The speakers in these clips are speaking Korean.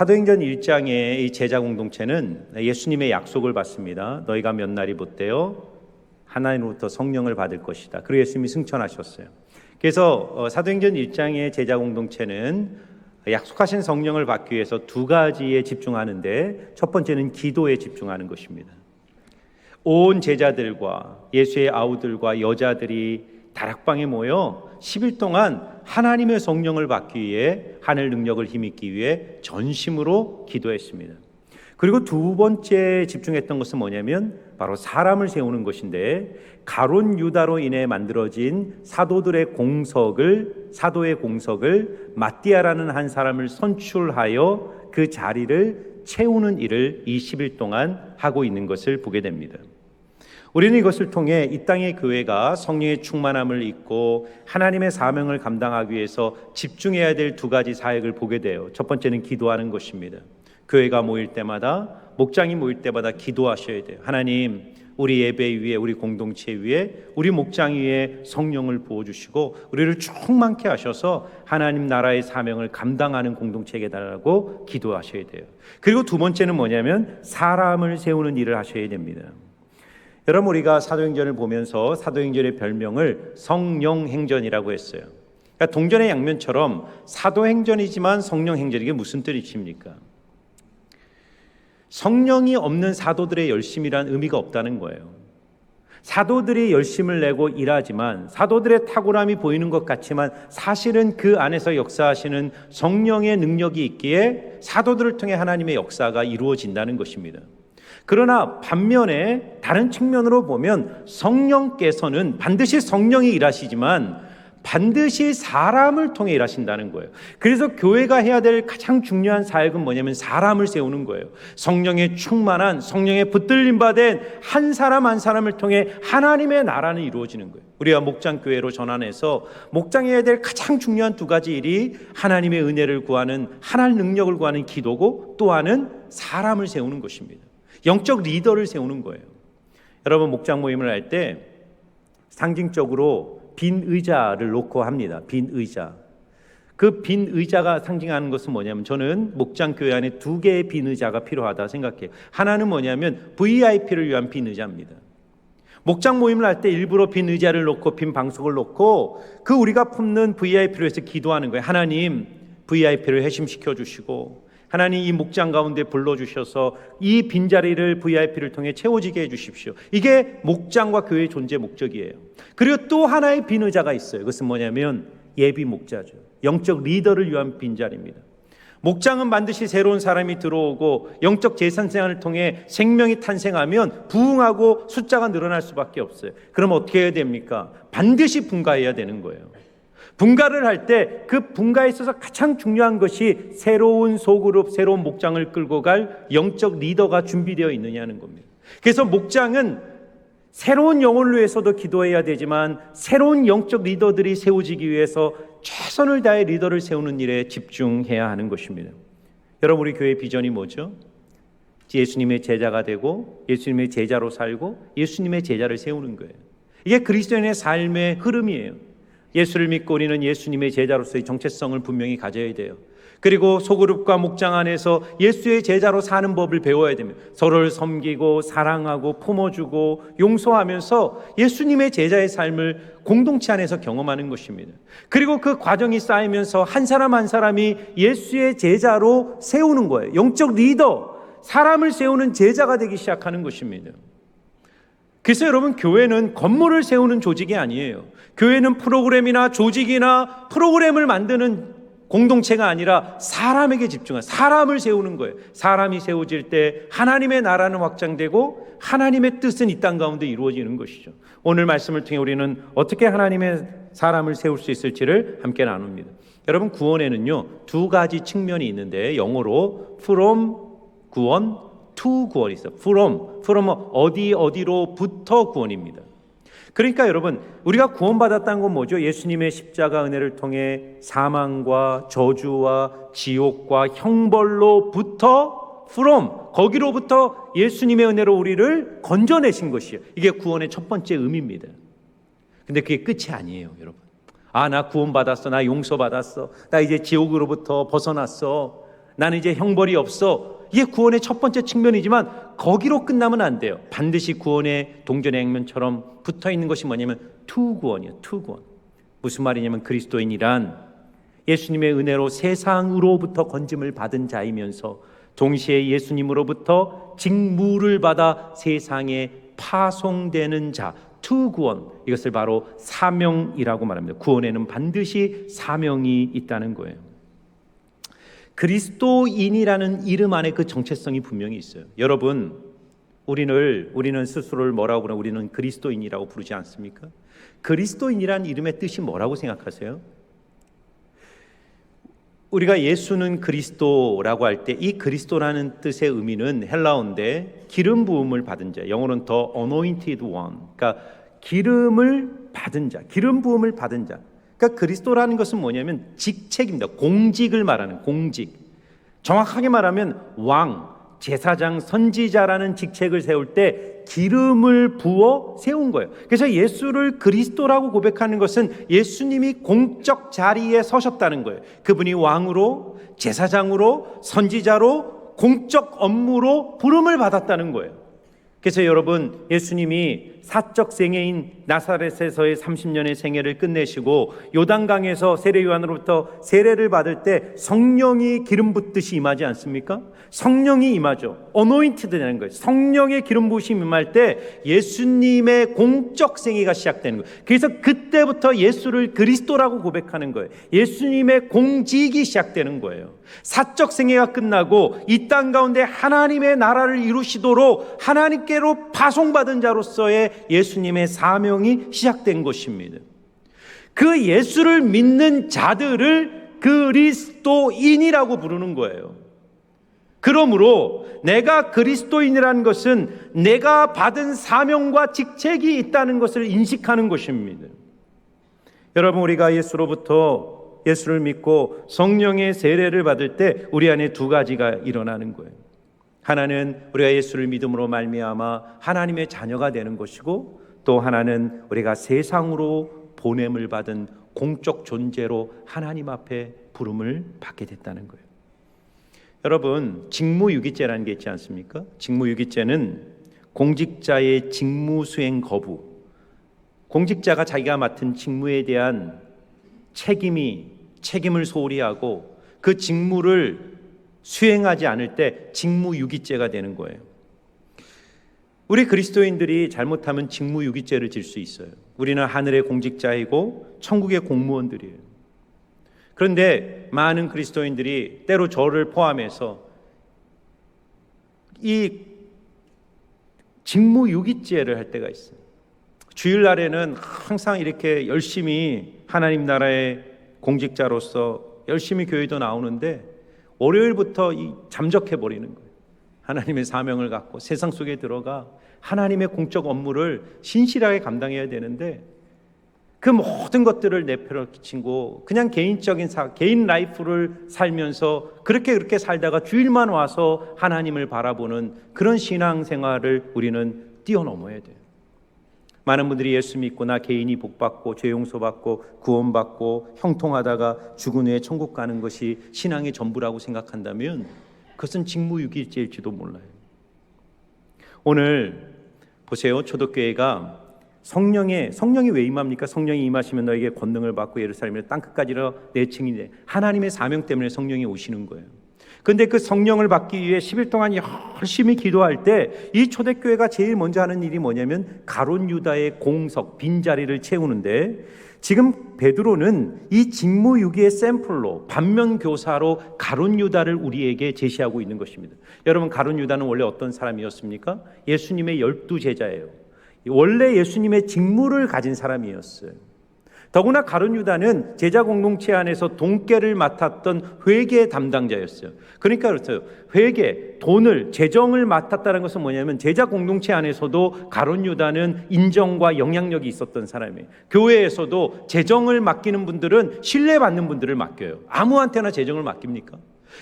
사도행전 1장의 이 제자 공동체는 예수님의 약속을 받습니다. 너희가 몇 날이 못되어 하나님으로부터 성령을 받을 것이다. 그리고 예수님이 승천하셨어요. 그래서 사도행전 1장의 제자 공동체는 약속하신 성령을 받기 위해서 두 가지에 집중하는데, 첫 번째는 기도에 집중하는 것입니다. 온 제자들과 예수의 아우들과 여자들이 다락방에 모여 10일 동안 하나님의 성령을 받기 위해, 하늘 능력을 힘입기 위해 전심으로 기도했습니다. 그리고 두 번째 집중했던 것은 뭐냐면 바로 사람을 세우는 것인데, 가룟 유다로 인해 만들어진 사도의 공석을 마띠아라는 한 사람을 선출하여 그 자리를 채우는 일을 20일 동안 하고 있는 것을 보게 됩니다. 우리는 이것을 통해 이 땅의 교회가 성령의 충만함을 입고 하나님의 사명을 감당하기 위해서 집중해야 될 두 가지 사역을 보게 돼요. 첫 번째는 기도하는 것입니다. 교회가 모일 때마다, 목장이 모일 때마다 기도하셔야 돼요. 하나님, 우리 예배 위에, 우리 공동체 위에, 우리 목장 위에 성령을 부어주시고 우리를 충만케 하셔서 하나님 나라의 사명을 감당하는 공동체에게 달라고 기도하셔야 돼요. 그리고 두 번째는 뭐냐면 사람을 세우는 일을 하셔야 됩니다. 여러분, 우리가 사도행전을 보면서 사도행전의 별명을 성령행전이라고 했어요. 그러니까 동전의 양면처럼 사도행전이지만 성령행전, 이게 무슨 뜻이십니까? 성령이 없는 사도들의 열심이란 의미가 없다는 거예요. 사도들이 열심을 내고 일하지만, 사도들의 탁월함이 보이는 것 같지만 사실은 그 안에서 역사하시는 성령의 능력이 있기에 사도들을 통해 하나님의 역사가 이루어진다는 것입니다. 그러나 반면에 다른 측면으로 보면 성령께서는 반드시 성령이 일하시지만 반드시 사람을 통해 일하신다는 거예요. 그래서 교회가 해야 될 가장 중요한 사역은 뭐냐면 사람을 세우는 거예요. 성령의 충만한, 성령의 붙들림 받은 한 사람 한 사람을 통해 하나님의 나라는 이루어지는 거예요. 우리가 목장교회로 전환해서 목장해야 될 가장 중요한 두 가지 일이 하나님의 은혜를 구하는, 하나님 능력을 구하는 기도고, 또 하나는 사람을 세우는 것입니다. 영적 리더를 세우는 거예요. 여러분, 목장 모임을 할 때 상징적으로 빈 의자를 놓고 합니다. 빈 의자. 그 빈 의자가 상징하는 것은 뭐냐면, 저는 목장 교회 안에 두 개의 빈 의자가 필요하다 생각해요. 하나는 뭐냐면 VIP를 위한 빈 의자입니다. 목장 모임을 할 때 일부러 빈 의자를 놓고 빈 방석을 놓고 그 우리가 품는 VIP를 위해서 기도하는 거예요. 하나님, VIP를 회심시켜 주시고, 하나님 이 목장 가운데 불러주셔서 이 빈자리를 VIP를 통해 채워지게 해주십시오. 이게 목장과 교회의 존재 목적이에요. 그리고 또 하나의 빈 의자가 있어요. 그것은 뭐냐면 예비 목자죠. 영적 리더를 위한 빈자리입니다. 목장은 반드시 새로운 사람이 들어오고 영적 재산생활을 통해 생명이 탄생하면 부흥하고 숫자가 늘어날 수밖에 없어요. 그럼 어떻게 해야 됩니까? 반드시 분가해야 되는 거예요. 분가를 할 때 그 분가에 있어서 가장 중요한 것이 새로운 소그룹, 새로운 목장을 끌고 갈 영적 리더가 준비되어 있느냐는 겁니다. 그래서 목장은 새로운 영혼을 위해서도 기도해야 되지만 새로운 영적 리더들이 세워지기 위해서 최선을 다해 리더를 세우는 일에 집중해야 하는 것입니다. 여러분, 우리 교회의 비전이 뭐죠? 예수님의 제자가 되고 예수님의 제자로 살고 예수님의 제자를 세우는 거예요. 이게 그리스도인의 삶의 흐름이에요. 예수를 믿고 우리는 예수님의 제자로서의 정체성을 분명히 가져야 돼요. 그리고 소그룹과 목장 안에서 예수의 제자로 사는 법을 배워야 됩니다. 서로를 섬기고 사랑하고 품어주고 용서하면서 예수님의 제자의 삶을 공동체 안에서 경험하는 것입니다. 그리고 그 과정이 쌓이면서 한 사람 한 사람이 예수의 제자로 세우는 거예요. 영적 리더, 사람을 세우는 제자가 되기 시작하는 것입니다. 그래서 여러분, 교회는 건물을 세우는 조직이 아니에요. 교회는 프로그램이나 조직이나 프로그램을 만드는 공동체가 아니라 사람에게 집중한, 사람을 세우는 거예요. 사람이 세워질 때 하나님의 나라는 확장되고 하나님의 뜻은 이 땅 가운데 이루어지는 것이죠. 오늘 말씀을 통해 우리는 어떻게 하나님의 사람을 세울 수 있을지를 함께 나눕니다. 여러분, 구원에는요 두 가지 측면이 있는데, 영어로 from 구원, to 구원이 있어요. from 어디로부터 구원입니다. 그러니까 여러분, 우리가 구원받았다는 건 뭐죠? 예수님의 십자가 은혜를 통해 사망과 저주와 지옥과 형벌로부터 거기로부터 예수님의 은혜로 우리를 건져내신 것이에요. 이게 구원의 첫 번째 의미입니다. 근데 그게 끝이 아니에요, 여러분. 나 구원받았어, 나 용서받았어, 나 이제 지옥으로부터 벗어났어, 나는 이제 형벌이 없어. 이게 구원의 첫 번째 측면이지만 거기로 끝나면 안 돼요. 반드시 구원의 동전의 액면처럼 붙어있는 것이 뭐냐면 투구원이에요. 투구원. 무슨 말이냐면 그리스도인이란 예수님의 은혜로 세상으로부터 건짐을 받은 자이면서 동시에 예수님으로부터 직무를 받아 세상에 파송되는 자, 투구원. 이것을 바로 사명이라고 말합니다. 구원에는 반드시 사명이 있다는 거예요. 그리스도인이라는 이름 안에 그 정체성이 분명히 있어요. 여러분, 우리는 스스로를 뭐라고 그러나 우리는 그리스도인이라고 부르지 않습니까? 그리스도인이라는 이름의 뜻이 뭐라고 생각하세요? 우리가 예수는 그리스도라고 할 때 이 그리스도라는 뜻의 의미는 헬라어인데 기름 부음을 받은 자, 영어로는 the anointed one, 그러니까 기름을 받은 자, 기름 부음을 받은 자. 그러니까 그리스도라는 것은 뭐냐면 직책입니다. 공직을 말하는 공직. 정확하게 말하면 왕, 제사장, 선지자라는 직책을 세울 때 기름을 부어 세운 거예요. 그래서 예수를 그리스도라고 고백하는 것은 예수님이 공적 자리에 서셨다는 거예요. 그분이 왕으로, 제사장으로, 선지자로, 공적 업무로 부름을 받았다는 거예요. 그래서 여러분, 예수님이 사적 생애인 나사렛에서의 30년의 생애를 끝내시고 요단강에서 세례 요한으로부터 세례를 받을 때 성령이 기름 붓듯이 임하지 않습니까? 성령이 임하죠. 어노인티드라는 거예요. 성령의 기름 부으심이 임할 때 예수님의 공적 생애가 시작되는 거예요. 그래서 그때부터 예수를 그리스도라고 고백하는 거예요. 예수님의 공직이 시작되는 거예요. 사적 생애가 끝나고 이 땅 가운데 하나님의 나라를 이루시도록 하나님께로 파송받은 자로서의 예수님의 사명이 시작된 것입니다. 그 예수를 믿는 자들을 그리스도인이라고 부르는 거예요. 그러므로 내가 그리스도인이라는 것은 내가 받은 사명과 직책이 있다는 것을 인식하는 것입니다. 여러분, 우리가 예수를 믿고 성령의 세례를 받을 때 우리 안에 두 가지가 일어나는 거예요. 하나는 우리가 예수를 믿음으로 말미암아 하나님의 자녀가 되는 것이고, 또 하나는 우리가 세상으로 보냄을 받은 공적 존재로 하나님 앞에 부름을 받게 됐다는 거예요. 여러분, 직무유기죄라는 게 있지 않습니까? 직무유기죄는 공직자의 직무수행 거부, 공직자가 자기가 맡은 직무에 대한 책임을 소홀히 하고 그 직무를 수행하지 않을 때 직무유기죄가 되는 거예요. 우리 그리스도인들이 잘못하면 직무유기죄를 질 수 있어요. 우리는 하늘의 공직자이고 천국의 공무원들이에요. 그런데 많은 그리스도인들이 때로 저를 포함해서 이 직무유기죄를 할 때가 있어요. 주일날에는 항상 이렇게 열심히 하나님 나라의 공직자로서 열심히 교회도 나오는데 월요일부터 잠적해버리는 거예요. 하나님의 사명을 갖고 세상 속에 들어가 하나님의 공적 업무를 신실하게 감당해야 되는데 그 모든 것들을 내팽개치고 그냥 개인 라이프를 살면서 그렇게 살다가 주일만 와서 하나님을 바라보는 그런 신앙생활을 우리는 뛰어넘어야 돼요. 많은 분들이 예수 믿고 나 개인이 복받고 죄 용서받고 구원받고 형통하다가 죽은 후에 천국 가는 것이 신앙의 전부라고 생각한다면 그것은 직무유기죄일지도 몰라요. 오늘 보세요. 초대교회가 성령이 왜 임합니까? 성령이 임하시면 너에게 권능을 받고 예루살렘의 땅끝까지로 내 증인이 하나님의 사명 때문에 성령이 오시는 거예요. 그런데 그 성령을 받기 위해 10일 동안 열심히 기도할 때 이 초대교회가 제일 먼저 하는 일이 뭐냐면 가룟 유다의 공석, 빈자리를 채우는데 지금 베드로는 이 직무유기의 샘플로 반면교사로 가룟 유다를 우리에게 제시하고 있는 것입니다. 여러분, 가룟 유다는 원래 어떤 사람이었습니까? 예수님의 12제자예요. 원래 예수님의 직무를 가진 사람이었어요. 더구나 가룟 유다는 제자 공동체 안에서 돈깨를 맡았던 회계 담당자였어요. 그러니까 그렇죠. 회계, 돈을, 재정을 맡았다는 것은 뭐냐면 제자 공동체 안에서도 가룟 유다는 인정과 영향력이 있었던 사람이에요. 교회에서도 재정을 맡기는 분들은 신뢰받는 분들을 맡겨요. 아무한테나 재정을 맡깁니까?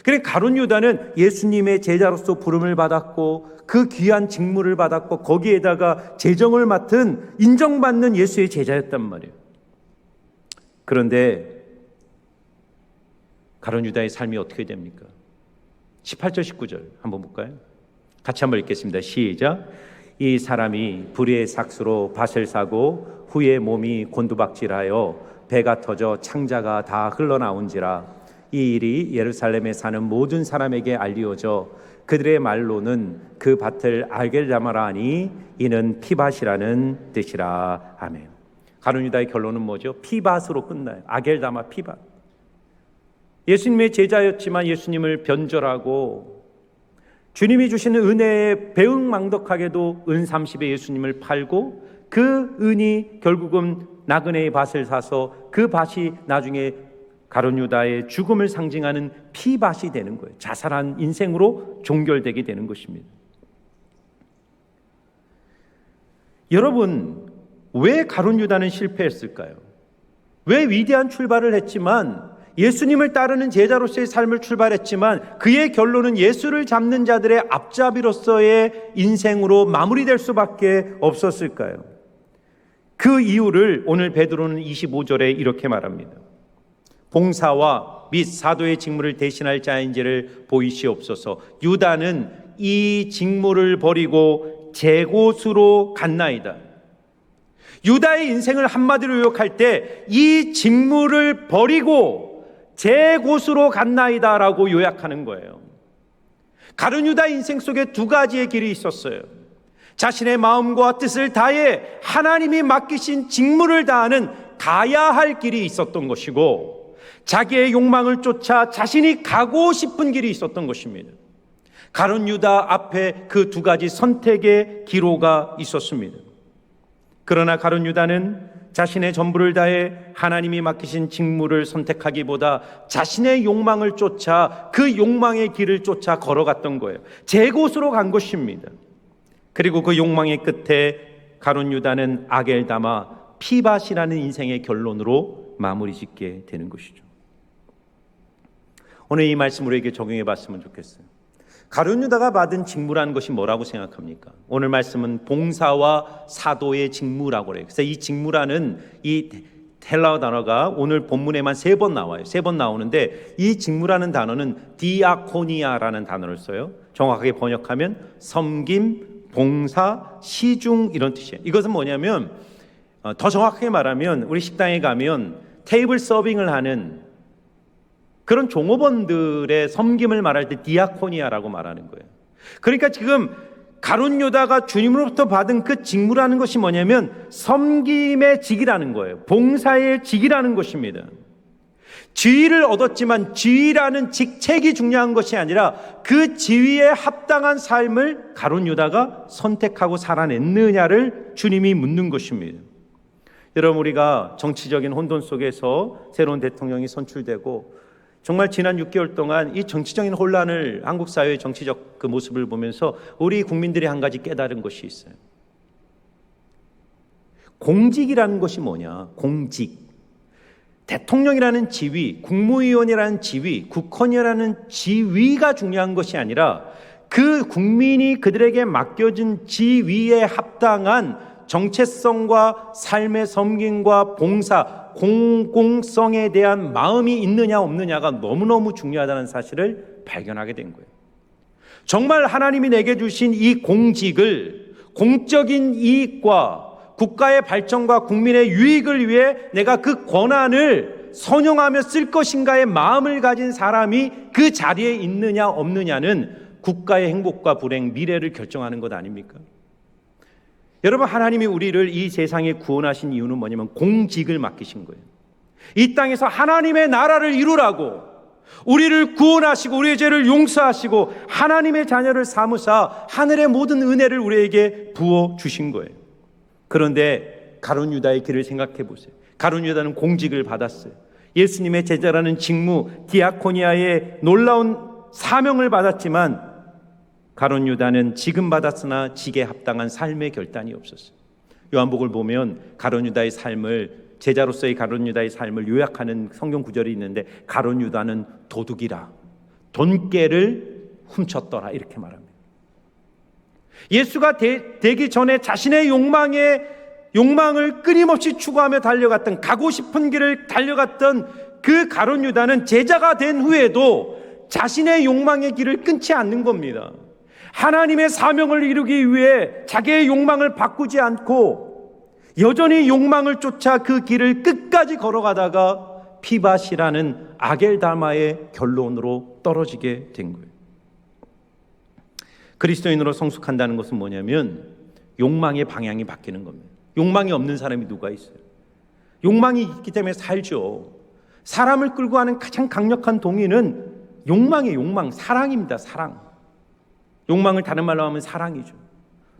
그러니까 가룟 유다는 예수님의 제자로서 부름을 받았고 그 귀한 직무를 받았고 거기에다가 재정을 맡은 인정받는 예수의 제자였단 말이에요. 그런데 가룟 유다의 삶이 어떻게 됩니까? 18절 19절 한번 볼까요? 같이 한번 읽겠습니다. 시작. 이 사람이 불의의 삭수로 밭을 사고 후에 몸이 곤두박질하여 배가 터져 창자가 다 흘러나온지라. 이 일이 예루살렘에 사는 모든 사람에게 알리어져 그들의 말로는 그 밭을 아겔다마라 하니 이는 피밭이라는 뜻이라. 아멘. 가룟 유다의 결론은 뭐죠? 피밭으로 끝나요. 아겔다마 피밭. 예수님의 제자였지만 예수님을 변절하고 주님이 주시는 은혜에 배은망덕하게도 은 30에 예수님을 팔고 그 은이 결국은 나그네의 밭을 사서 그 밭이 나중에 가룟 유다의 죽음을 상징하는 피밭이 되는 거예요. 자살한 인생으로 종결되게 되는 것입니다. 여러분, 왜 가룟 유다는 실패했을까요? 왜 위대한 출발을 했지만 예수님을 따르는 제자로서의 삶을 출발했지만 그의 결론은 예수를 잡는 자들의 앞잡이로서의 인생으로 마무리될 수밖에 없었을까요? 그 이유를 오늘 베드로는 25절에 이렇게 말합니다. 봉사와 및 사도의 직무를 대신할 자인지를 보이시옵소서. 유다는 이 직무를 버리고 제 곳으로 갔나이다. 유다의 인생을 한마디로 요약할 때 이 직무를 버리고 제 곳으로 갔나이다 라고 요약하는 거예요. 가룟 유다 인생 속에 두 가지의 길이 있었어요. 자신의 마음과 뜻을 다해 하나님이 맡기신 직무를 다하는 가야 할 길이 있었던 것이고, 자기의 욕망을 쫓아 자신이 가고 싶은 길이 있었던 것입니다. 가룟 유다 앞에 그 두 가지 선택의 기로가 있었습니다. 그러나 가룟 유다는 자신의 전부를 다해 하나님이 맡기신 직무를 선택하기보다 자신의 욕망을 쫓아 그 욕망의 길을 쫓아 걸어갔던 거예요. 제 곳으로 간 것입니다. 그리고 그 욕망의 끝에 가룟 유다는 아겔다마 피밭이라는 인생의 결론으로 마무리 짓게 되는 것이죠. 오늘 이 말씀 우리에게 적용해 봤으면 좋겠어요. 가룟 유다가 받은 직무라는 것이 뭐라고 생각합니까? 오늘 말씀은 봉사와 사도의 직무라고 그래요. 그래서 이 직무라는 이 헬라어 단어가 오늘 본문에만 3번 나와요. 3번 나오는데 이 직무라는 단어는 디아코니아라는 단어를 써요. 정확하게 번역하면 섬김, 봉사, 시중 이런 뜻이에요. 이것은 뭐냐면 더 정확하게 말하면 우리 식당에 가면 테이블 서빙을 하는 그런 종업원들의 섬김을 말할 때 디아코니아라고 말하는 거예요. 그러니까 지금 가룟 유다가 주님으로부터 받은 그 직무라는 것이 뭐냐면 섬김의 직이라는 거예요. 봉사의 직이라는 것입니다. 지위를 얻었지만 지위라는 직책이 중요한 것이 아니라 그 지위에 합당한 삶을 가룟 유다가 선택하고 살아냈느냐를 주님이 묻는 것입니다. 여러분, 우리가 정치적인 혼돈 속에서 새로운 대통령이 선출되고 정말 지난 6개월 동안 이 정치적인 혼란을, 한국 사회의 정치적 그 모습을 보면서 우리 국민들이 한 가지 깨달은 것이 있어요. 공직이라는 것이 뭐냐? 공직. 대통령이라는 지위, 국무위원이라는 지위, 국헌이라는 지위가 중요한 것이 아니라 그 국민이 그들에게 맡겨진 지위에 합당한 정체성과 삶의 섬김과 봉사, 공공성에 대한 마음이 있느냐 없느냐가 너무너무 중요하다는 사실을 발견하게 된 거예요. 정말 하나님이 내게 주신 이 공직을 공적인 이익과 국가의 발전과 국민의 유익을 위해 내가 그 권한을 선용하며 쓸 것인가의 마음을 가진 사람이 그 자리에 있느냐 없느냐는 국가의 행복과 불행, 미래를 결정하는 것 아닙니까? 여러분, 하나님이 우리를 이 세상에 구원하신 이유는 뭐냐면 공직을 맡기신 거예요. 이 땅에서 하나님의 나라를 이루라고 우리를 구원하시고 우리의 죄를 용서하시고 하나님의 자녀를 삼으사 하늘의 모든 은혜를 우리에게 부어주신 거예요. 그런데 가룟 유다의 길을 생각해 보세요. 가룟 유다는 공직을 받았어요. 예수님의 제자라는 직무, 디아코니아의 놀라운 사명을 받았지만 가룟 유다는 지금 받았으나 직에 합당한 삶의 결단이 없었어요. 요한복음을 보면 가룟 유다의 삶을, 제자로서의 가룟 유다의 삶을 요약하는 성경 구절이 있는데 가룟 유다는 도둑이라, 돈깨를 훔쳤더라 이렇게 말합니다. 예수가 되기 전에 자신의 욕망을 끊임없이 추구하며 달려갔던, 가고 싶은 길을 달려갔던 그 가룟 유다는 제자가 된 후에도 자신의 욕망의 길을 끊지 않는 겁니다. 하나님의 사명을 이루기 위해 자기의 욕망을 바꾸지 않고 여전히 욕망을 쫓아 그 길을 끝까지 걸어가다가 피밧이라는 아겔다마의 결론으로 떨어지게 된 거예요. 그리스도인으로 성숙한다는 것은 뭐냐면 욕망의 방향이 바뀌는 겁니다. 욕망이 없는 사람이 누가 있어요? 욕망이 있기 때문에 살죠. 사람을 끌고 가는 가장 강력한 동의는 욕망이에요. 욕망, 사랑입니다. 사랑. 욕망을 다른 말로 하면 사랑이죠.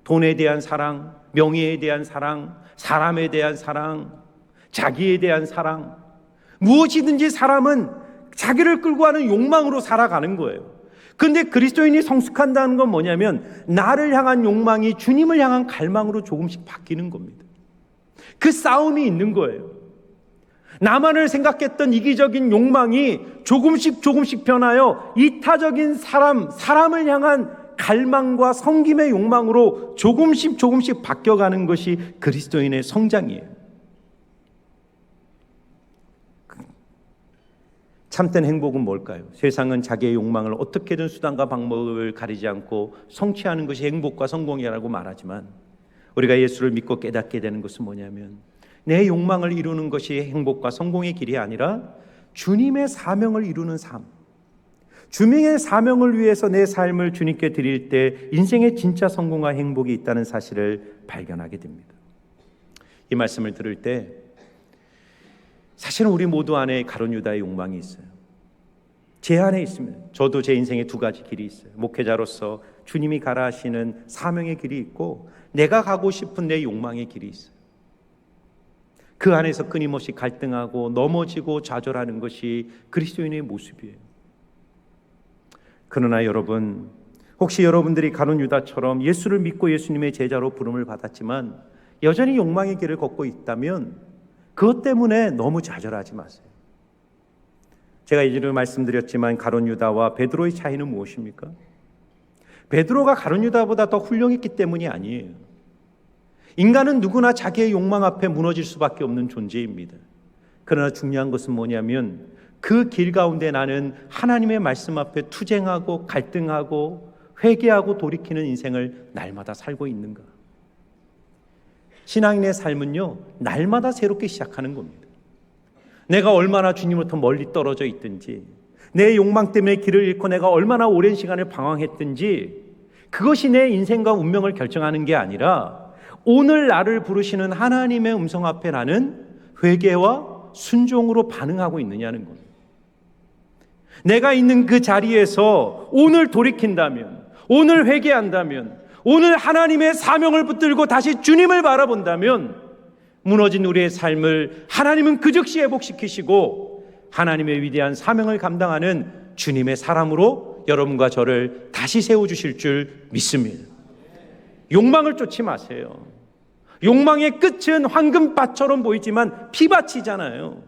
돈에 대한 사랑, 명예에 대한 사랑, 사람에 대한 사랑, 자기에 대한 사랑. 무엇이든지 사람은 자기를 끌고 가는 욕망으로 살아가는 거예요. 그런데 그리스도인이 성숙한다는 건 뭐냐면 나를 향한 욕망이 주님을 향한 갈망으로 조금씩 바뀌는 겁니다. 그 싸움이 있는 거예요. 나만을 생각했던 이기적인 욕망이 조금씩 변하여 이타적인 사람을 향한 갈망과 섬김의 욕망으로 조금씩 바뀌어가는 것이 그리스도인의 성장이에요. 참된 행복은 뭘까요? 세상은 자기의 욕망을 어떻게든 수단과 방법을 가리지 않고 성취하는 것이 행복과 성공이라고 말하지만 우리가 예수를 믿고 깨닫게 되는 것은 뭐냐면 내 욕망을 이루는 것이 행복과 성공의 길이 아니라 주님의 사명을 이루는 삶, 주님의 사명을 위해서 내 삶을 주님께 드릴 때 인생의 진짜 성공과 행복이 있다는 사실을 발견하게 됩니다. 이 말씀을 들을 때 사실은 우리 모두 안에 가룟 유다의 욕망이 있어요. 제 안에 있습니다. 저도 제 인생에 두 가지 길이 있어요. 목회자로서 주님이 가라 하시는 사명의 길이 있고 내가 가고 싶은 내 욕망의 길이 있어요. 그 안에서 끊임없이 갈등하고 넘어지고 좌절하는 것이 그리스도인의 모습이에요. 그러나 여러분, 혹시 여러분들이 가룟 유다처럼 예수를 믿고 예수님의 제자로 부름을 받았지만 여전히 욕망의 길을 걷고 있다면 그것 때문에 너무 좌절하지 마세요. 제가 이전에 말씀드렸지만 가룟 유다와 베드로의 차이는 무엇입니까? 베드로가 가룟 유다보다 더 훌륭했기 때문이 아니에요. 인간은 누구나 자기의 욕망 앞에 무너질 수밖에 없는 존재입니다. 그러나 중요한 것은 뭐냐면 그 길 가운데 나는 하나님의 말씀 앞에 투쟁하고 갈등하고 회개하고 돌이키는 인생을 날마다 살고 있는가? 신앙인의 삶은요, 날마다 새롭게 시작하는 겁니다. 내가 얼마나 주님으로부터 멀리 떨어져 있든지, 내 욕망 때문에 길을 잃고 내가 얼마나 오랜 시간을 방황했든지, 그것이 내 인생과 운명을 결정하는 게 아니라 오늘 나를 부르시는 하나님의 음성 앞에 나는 회개와 순종으로 반응하고 있느냐는 겁니다. 내가 있는 그 자리에서 오늘 돌이킨다면, 오늘 회개한다면, 오늘 하나님의 사명을 붙들고 다시 주님을 바라본다면 무너진 우리의 삶을 하나님은 그 즉시 회복시키시고 하나님의 위대한 사명을 감당하는 주님의 사람으로 여러분과 저를 다시 세워주실 줄 믿습니다. 욕망을 쫓지 마세요. 욕망의 끝은 황금밭처럼 보이지만 피밭이잖아요.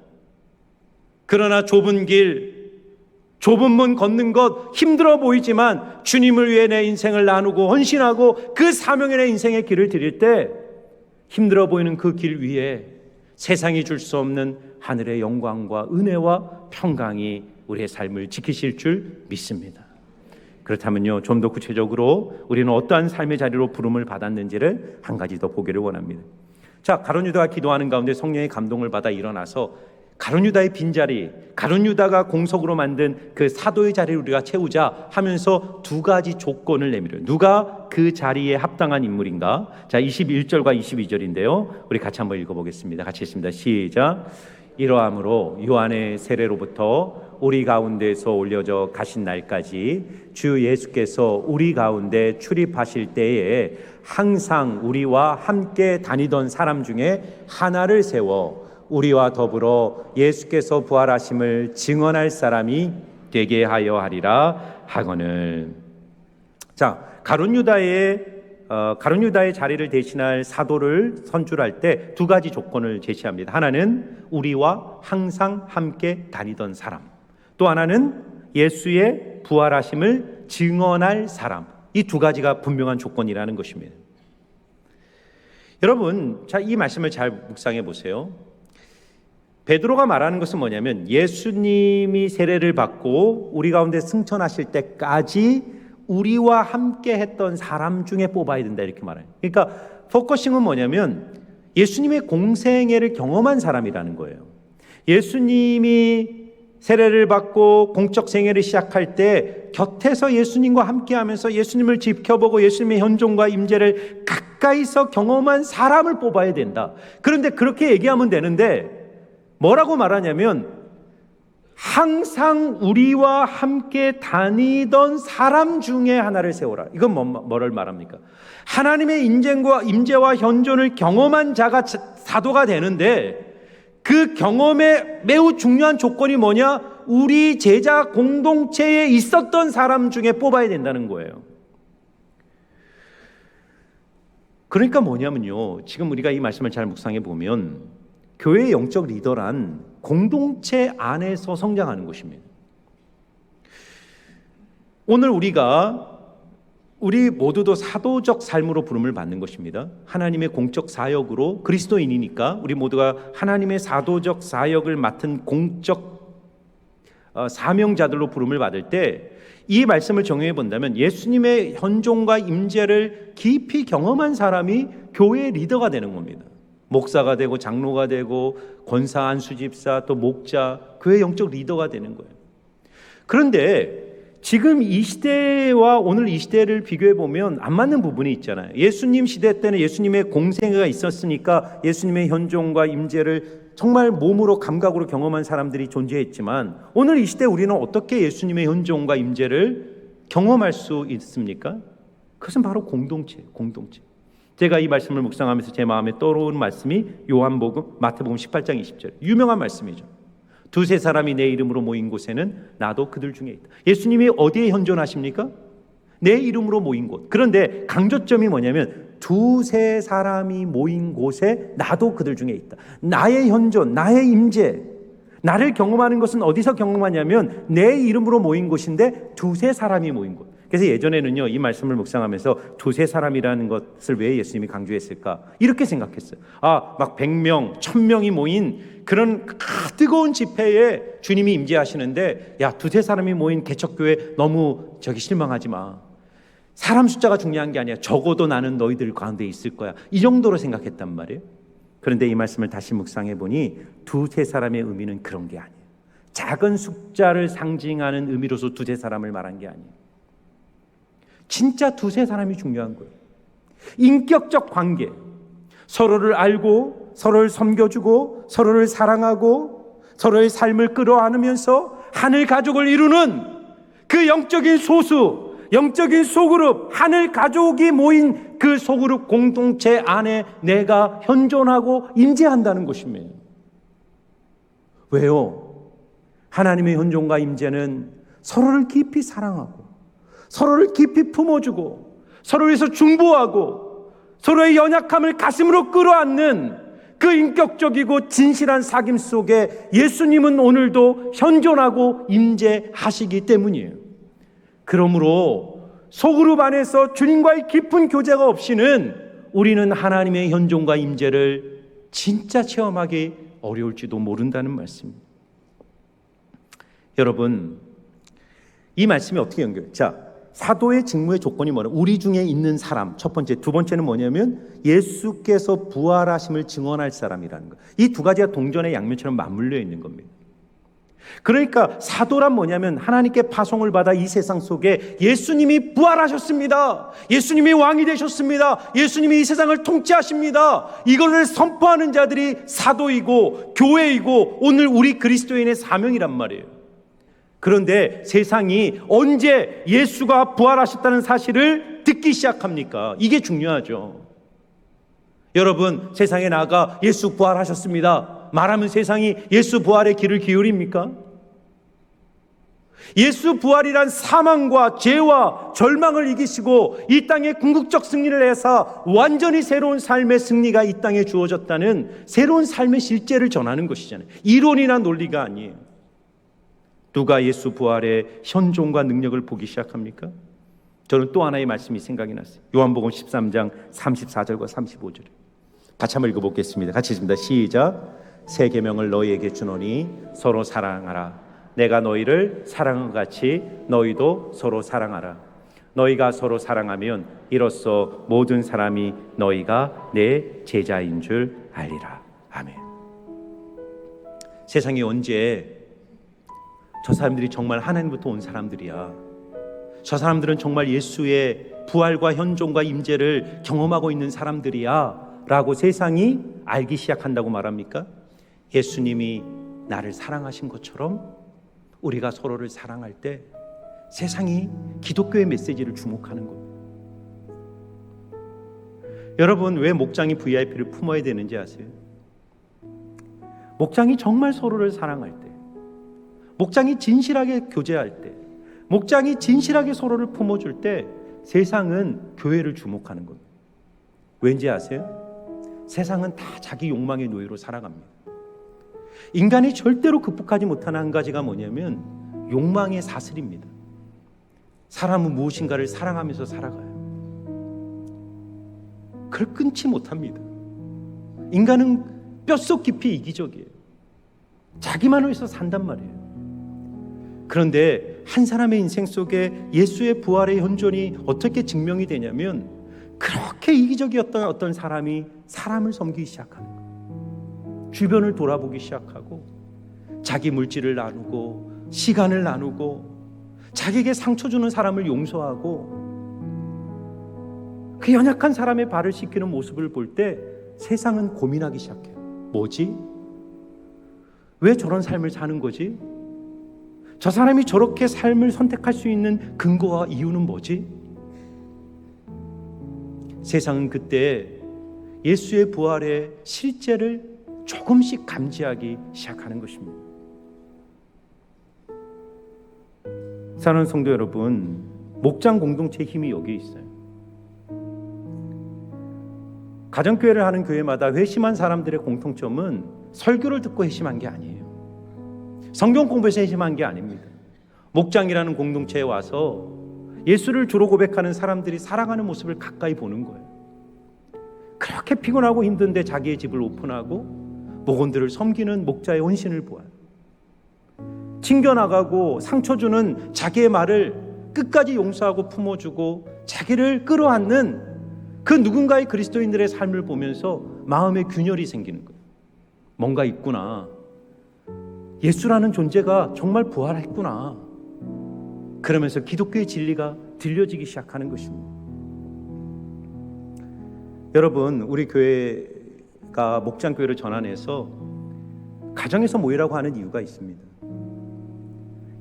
그러나 좁은 길, 좁은 문 걷는 것 힘들어 보이지만 주님을 위해 내 인생을 나누고 헌신하고 그 사명에 내 인생의 길을 드릴 때 힘들어 보이는 그 길 위에 세상이 줄 수 없는 하늘의 영광과 은혜와 평강이 우리의 삶을 지키실 줄 믿습니다. 그렇다면요, 좀 더 구체적으로 우리는 어떠한 삶의 자리로 부름을 받았는지를 한 가지 더 보기를 원합니다. 자, 가룟 유다가 기도하는 가운데 성령의 감동을 받아 일어나서 가룟 유다의 빈자리, 가룟 유다가 공석으로 만든 그 사도의 자리를 우리가 채우자 하면서 두 가지 조건을 내밀어요. 누가 그 자리에 합당한 인물인가? 자, 21절과 22절인데요. 우리 같이 한번 읽어보겠습니다. 같이 읽습니다. 시작. 이러함으로 요한의 세례로부터 우리 가운데서 올려져 가신 날까지 주 예수께서 우리 가운데 출입하실 때에 항상 우리와 함께 다니던 사람 중에 하나를 세워 우리와 더불어 예수께서 부활하심을 증언할 사람이 되게 하여 하리라 하거늘. 자, 가룟 유다의 자리를 대신할 사도를 선출할 때 두 가지 조건을 제시합니다. 하나는 우리와 항상 함께 다니던 사람, 또 하나는 예수의 부활하심을 증언할 사람. 이 두 가지가 분명한 조건이라는 것입니다. 여러분, 자, 이 말씀을 잘 묵상해 보세요. 베드로가 말하는 것은 뭐냐면 예수님이 세례를 받고 우리 가운데 승천하실 때까지 우리와 함께 했던 사람 중에 뽑아야 된다 이렇게 말해요. 그러니까 포커싱은 뭐냐면 예수님의 공생애를 경험한 사람이라는 거예요. 예수님이 세례를 받고 공적 생애를 시작할 때 곁에서 예수님과 함께하면서 예수님을 지켜보고 예수님의 현존과 임재를 가까이서 경험한 사람을 뽑아야 된다. 그런데 그렇게 얘기하면 되는데 뭐라고 말하냐면 항상 우리와 함께 다니던 사람 중에 하나를 세워라. 이건 뭐를 말합니까? 하나님의 임재와 현존을 경험한 자가 사도가 되는데 그 경험의 매우 중요한 조건이 뭐냐? 우리 제자 공동체에 있었던 사람 중에 뽑아야 된다는 거예요. 그러니까 뭐냐면요, 지금 우리가 이 말씀을 잘 묵상해 보면 교회의 영적 리더란 공동체 안에서 성장하는 것입니다. 오늘 우리 모두도 사도적 삶으로 부름을 받는 것입니다. 하나님의 공적 사역으로 그리스도인이니까 우리 모두가 하나님의 사도적 사역을 맡은 공적 사명자들로 부름을 받을 때 이 말씀을 정의해 본다면 예수님의 현존과 임재를 깊이 경험한 사람이 교회의 리더가 되는 겁니다. 목사가 되고 장로가 되고 권사, 안수집사, 또 목자, 교회 영적 리더가 되는 거예요. 그런데 지금 이 시대와 오늘 이 시대를 비교해 보면 안 맞는 부분이 있잖아요. 예수님 시대 때는 예수님의 공생애가 있었으니까 예수님의 현존과 임재를 정말 몸으로 감각으로 경험한 사람들이 존재했지만 오늘 이 시대 우리는 어떻게 예수님의 현존과 임재를 경험할 수 있습니까? 그것은 바로 공동체. 제가 이 말씀을 묵상하면서 제 마음에 떠오르는 말씀이 요한복음 마태복음 18장 20절 유명한 말씀이죠. 두세 사람이 내 이름으로 모인 곳에는 나도 그들 중에 있다. 예수님이 어디에 현존하십니까? 내 이름으로 모인 곳. 그런데 강조점이 뭐냐면 두세 사람이 모인 곳에 나도 그들 중에 있다. 나의 현존, 나의 임재, 나를 경험하는 것은 어디서 경험하냐면 내 이름으로 모인 곳인데 두세 사람이 모인 곳. 그래서 예전에는요, 이 말씀을 묵상하면서 두세 사람이라는 것을 왜 예수님이 강조했을까? 이렇게 생각했어요. 막 100명, 1000명이 모인 그런 뜨거운 집회에 주님이 임재하시는데, 야, 두세 사람이 모인 개척교회 너무 실망하지 마. 사람 숫자가 중요한 게 아니야. 적어도 나는 너희들 가운데 있을 거야. 이 정도로 생각했단 말이에요. 그런데 이 말씀을 다시 묵상해 보니 두세 사람의 의미는 그런 게 아니에요. 작은 숫자를 상징하는 의미로서 두세 사람을 말한 게 아니에요. 진짜 두세 사람이 중요한 거예요. 인격적 관계, 서로를 알고 서로를 섬겨주고 서로를 사랑하고 서로의 삶을 끌어안으면서 하늘 가족을 이루는 그 영적인 소수, 영적인 소그룹, 하늘 가족이 모인 그 소그룹 공동체 안에 내가 현존하고 임재한다는 것입니다. 왜요? 하나님의 현존과 임재는 서로를 깊이 사랑하고 서로를 깊이 품어주고 서로를 위해서 중보하고 서로의 연약함을 가슴으로 끌어안는 그 인격적이고 진실한 사귐 속에 예수님은 오늘도 현존하고 임재하시기 때문이에요. 그러므로 소그룹 안에서 주님과의 깊은 교제가 없이는 우리는 하나님의 현존과 임재를 진짜 체험하기 어려울지도 모른다는 말씀입니다. 여러분, 이 말씀이 어떻게 연결해요? 자, 사도의 직무의 조건이 뭐냐? 우리 중에 있는 사람, 첫 번째. 두 번째는 뭐냐면 예수께서 부활하심을 증언할 사람이라는 거. 이 두 가지가 동전의 양면처럼 맞물려 있는 겁니다. 그러니까 사도란 뭐냐면 하나님께 파송을 받아 이 세상 속에 예수님이 부활하셨습니다. 예수님이 왕이 되셨습니다. 예수님이 이 세상을 통치하십니다. 이거를 선포하는 자들이 사도이고 교회이고 오늘 우리 그리스도인의 사명이란 말이에요. 그런데 세상이 언제 예수가 부활하셨다는 사실을 듣기 시작합니까? 이게 중요하죠. 여러분, 세상에 나가 예수 부활하셨습니다 말하면 세상이 예수 부활의 귀를 기울입니까? 예수 부활이란 사망과 죄와 절망을 이기시고 이 땅에 궁극적 승리를 해서 완전히 새로운 삶의 승리가 이 땅에 주어졌다는 새로운 삶의 실제를 전하는 것이잖아요. 이론이나 논리가 아니에요. 누가 예수 부활의 현존과 능력을 보기 시작합니까? 저는 또 하나의 말씀이 생각이 났어요. 요한복음 13장 34절과 35절 같이 한번 읽어보겠습니다. 같이 읽습니다. 시작. 새 계명을 너희에게 주노니 서로 사랑하라. 내가 너희를 사랑한 것 같이 너희도 서로 사랑하라. 너희가 서로 사랑하면 이로써 모든 사람이 너희가 내 제자인 줄 알리라. 아멘. 세상에 언제 저 사람들이 정말 하나님부터 온 사람들이야, 저 사람들은 정말 예수의 부활과 현존과 임재를 경험하고 있는 사람들이야 라고 세상이 알기 시작한다고 말합니까? 예수님이 나를 사랑하신 것처럼 우리가 서로를 사랑할 때 세상이 기독교의 메시지를 주목하는 겁니다. 여러분, 왜 목장이 VIP를 품어야 되는지 아세요? 목장이 정말 서로를 사랑할 때, 목장이 진실하게 교제할 때, 목장이 진실하게 서로를 품어줄 때 세상은 교회를 주목하는 겁니다. 왠지 아세요? 세상은 다 자기 욕망의 노예로 살아갑니다. 인간이 절대로 극복하지 못하는 한 가지가 뭐냐면 욕망의 사슬입니다. 사람은 무엇인가를 사랑하면서 살아가요. 그걸 끊지 못합니다. 인간은 뼛속 깊이 이기적이에요. 자기만 위해서 산단 말이에요. 그런데 한 사람의 인생 속에 예수의 부활의 현존이 어떻게 증명이 되냐면 그렇게 이기적이었던 어떤 사람이 사람을 섬기기 시작하는 거예요. 주변을 돌아보기 시작하고 자기 물질을 나누고 시간을 나누고 자기에게 상처 주는 사람을 용서하고 그 연약한 사람의 발을 씻기는 모습을 볼 때 세상은 고민하기 시작해요. 뭐지? 왜 저런 삶을 사는 거지? 저 사람이 저렇게 삶을 선택할 수 있는 근거와 이유는 뭐지? 세상은 그때 예수의 부활의 실제를 조금씩 감지하기 시작하는 것입니다. 사랑하는 성도 여러분, 목장 공동체의 힘이 여기에 있어요. 가정교회를 하는 교회마다 회심한 사람들의 공통점은 설교를 듣고 회심한 게 아니에요. 성경 공부에서 회심한 게 아닙니다. 목장이라는 공동체에 와서 예수를 주로 고백하는 사람들이 살아가는 모습을 가까이 보는 거예요. 그렇게 피곤하고 힘든데 자기의 집을 오픈하고 목원들을 섬기는 목자의 헌신을 보아요. 튕겨나가고 상처 주는 자기의 말을 끝까지 용서하고 품어주고 자기를 끌어안는 그 누군가의 그리스도인들의 삶을 보면서 마음의 균열이 생기는 거예요. 뭔가 있구나. 예수라는 존재가 정말 부활했구나. 그러면서 기독교의 진리가 들려지기 시작하는 것입니다. 여러분, 우리 교회가 목장교회를 전환해서 가정에서 모이라고 하는 이유가 있습니다.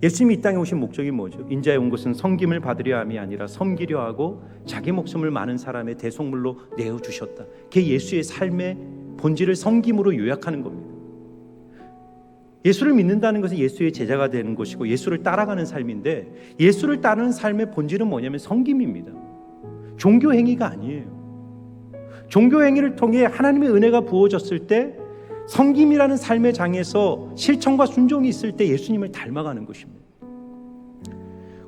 예수님이 이 땅에 오신 목적이 뭐죠? 인자에 온 것은 섬김을 받으려 함이 아니라 섬기려 하고 자기 목숨을 많은 사람의 대속물로 내어주셨다. 그게 예수의 삶의 본질을 섬김으로 요약하는 겁니다. 예수를 믿는다는 것은 예수의 제자가 되는 것이고 예수를 따라가는 삶인데, 예수를 따르는 삶의 본질은 뭐냐면 섬김입니다. 종교 행위가 아니에요. 종교 행위를 통해 하나님의 은혜가 부어졌을 때, 섬김이라는 삶의 장에서 실천과 순종이 있을 때 예수님을 닮아가는 것입니다.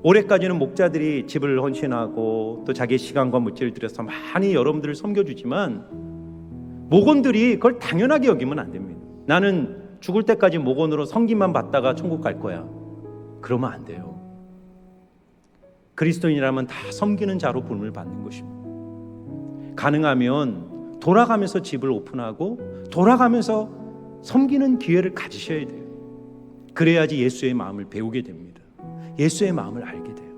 올해까지는 목자들이 집을 헌신하고 또 자기의 시간과 물질을 들여서 많이 여러분들을 섬겨주지만, 목원들이 그걸 당연하게 여기면 안 됩니다. 나는 죽을 때까지 목원으로 섬김만 받다가 천국 갈 거야. 그러면 안 돼요. 그리스도인이라면 다 섬기는 자로 부름을 받는 것입니다. 가능하면 돌아가면서 집을 오픈하고 돌아가면서 섬기는 기회를 가지셔야 돼요. 그래야지 예수의 마음을 배우게 됩니다. 예수의 마음을 알게 돼요.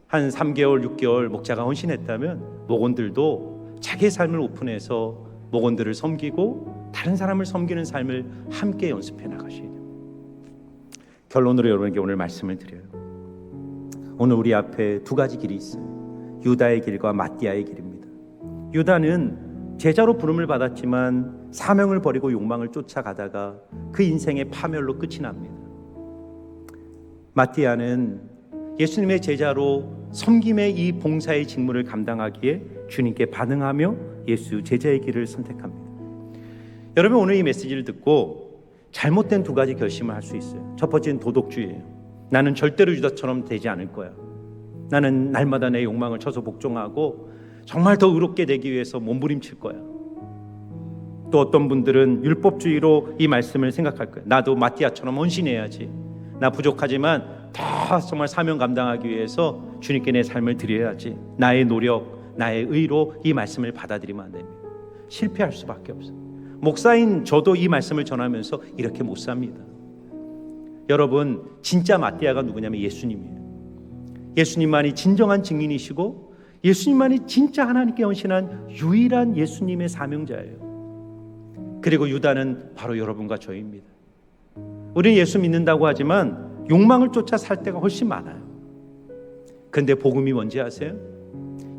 한 3개월, 6개월 목자가 헌신했다면 목원들도 자기의 삶을 오픈해서 목원들을 섬기고 다른 사람을 섬기는 삶을 함께 연습해 나가셔야 돼요. 결론으로 여러분에게 오늘 말씀을 드려요. 오늘 우리 앞에 두 가지 길이 있어요. 유다의 길과 마띠아의 길입니다. 유다는 제자로 부름을 받았지만 사명을 버리고 욕망을 쫓아가다가 그 인생의 파멸로 끝이 납니다. 마띠아는 예수님의 제자로 섬김의 이 봉사의 직무를 감당하기에 주님께 반응하며 예수 제자의 길을 선택합니다. 여러분, 오늘 이 메시지를 듣고 잘못된 두 가지 결심을 할 수 있어요. 첫 번째는 도덕주의예요. 나는 절대로 유다처럼 되지 않을 거야. 나는 날마다 내 욕망을 쳐서 복종하고 정말 더 의롭게 되기 위해서 몸부림칠 거야. 또 어떤 분들은 율법주의로 이 말씀을 생각할 거예요. 나도 마띠아처럼 헌신해야지. 나 부족하지만 더 정말 사명 감당하기 위해서 주님께 내 삶을 드려야지. 나의 노력, 나의 의로 이 말씀을 받아들이면 안 됩니다. 실패할 수밖에 없어요. 목사인 저도 이 말씀을 전하면서 이렇게 못 삽니다. 여러분, 진짜 마띠아가 누구냐면 예수님이에요. 예수님만이 진정한 증인이시고 예수님만이 진짜 하나님께 헌신한 유일한 예수님의 사명자예요. 그리고 유다는 바로 여러분과 저입니다. 우리는 예수 믿는다고 하지만 욕망을 쫓아 살 때가 훨씬 많아요. 근데 복음이 뭔지 아세요?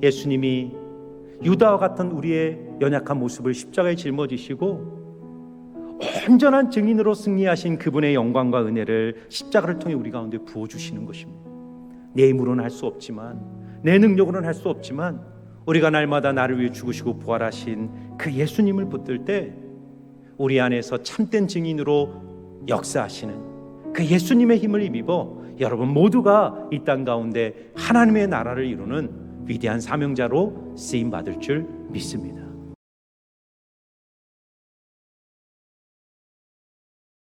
예수님이 유다와 같은 우리의 연약한 모습을 십자가에 짊어지시고 온전한 증인으로 승리하신 그분의 영광과 은혜를 십자가를 통해 우리 가운데 부어주시는 것입니다. 내 힘으로는 할 수 없지만, 내 능력으로는 할 수 없지만 우리가 날마다 나를 위해 죽으시고 부활하신 그 예수님을 붙들 때 우리 안에서 참된 증인으로 역사하시는 그 예수님의 힘을 힘입어 여러분 모두가 이 땅 가운데 하나님의 나라를 이루는 위대한 사명자로 쓰임받을 줄 믿습니다.